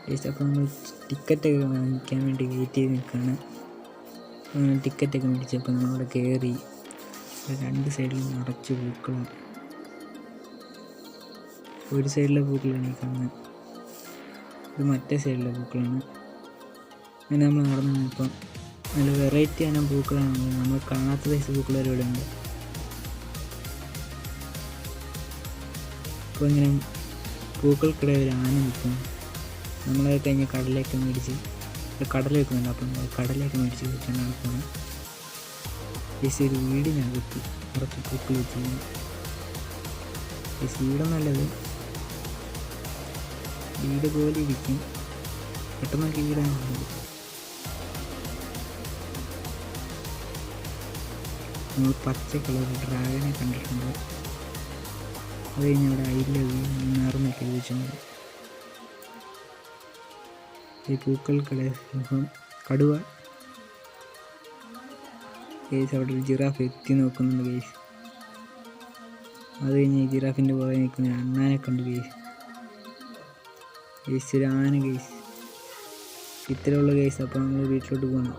Guys. അപ്പോൾ നമ്മൾ ടിക്കറ്റൊക്കെ വാങ്ങിക്കാൻ വേണ്ടി വെയിറ്റ് ചെയ്ത് നിൽക്കുകയാണ്. ടിക്കറ്റൊക്കെ മേടിച്ചപ്പോൾ നമ്മളവിടെ കയറി. രണ്ട് സൈഡിലും നിറച്ച് പൂക്കളാണ്. ഒരു സൈഡിലെ പൂക്കളാണ് ഈ കാണുന്നത്, ഇത് മറ്റേ സൈഡിലെ പൂക്കളാണ്. അങ്ങനെ നമ്മൾ നടന്നു നിന്നപ്പം നല്ല വെറൈറ്റി ആണ് പൂക്കളാണ്, നമ്മൾ കാണാത്ത സൈസ് പൂക്കൾ വരെ ഇവിടെ ഉണ്ട്. അപ്പോൾ ഇങ്ങനെ പൂക്കൾക്കിടെ ഒരു ആന നിൽക്കും. നമ്മളത് കഴിഞ്ഞ് കടലയൊക്കെ മേടിച്ച്, കടല വെക്കുന്നുണ്ട്, അപ്പം കടലയൊക്കെ മേടിച്ച് വെച്ചാണ് നടക്കുന്നത്. ഈ ഒരു വീടിനകത്ത് കുറച്ച് പൂക്കൾ വെച്ചിരുന്നു. ഈ വീട് നല്ലത്, വീട് പോലെ ഇരിക്കും, പെട്ടെന്നൊക്കെ വീടാണ് നല്ലത്. നമ്മൾ പച്ച കളർ ഡ്രാഗനെ കണ്ടിട്ടുണ്ട്. അത് കഴിഞ്ഞ് അവിടെ നേർന്നൊക്കെ ചോദിച്ചിട്ടുണ്ട്. ഈ പൂക്കൾക്കിടെ സിംഹം, കടുവ. കേസ് അവിടെ ഒരു ജിറാഫ് എത്തി നോക്കുന്നുണ്ട് കേസ്. അത് കഴിഞ്ഞ് ഈ ജിറാഫിൻ്റെ പുറകെ നിൽക്കുന്ന ഒരു അണ്ണാനെ കണ്ടു കേസ്. കേസ് ഒരു ആന കേസ്. ഇത്രയുള്ള കേസ്. അപ്പോൾ നമ്മൾ വീട്ടിലോട്ട് പോകണം.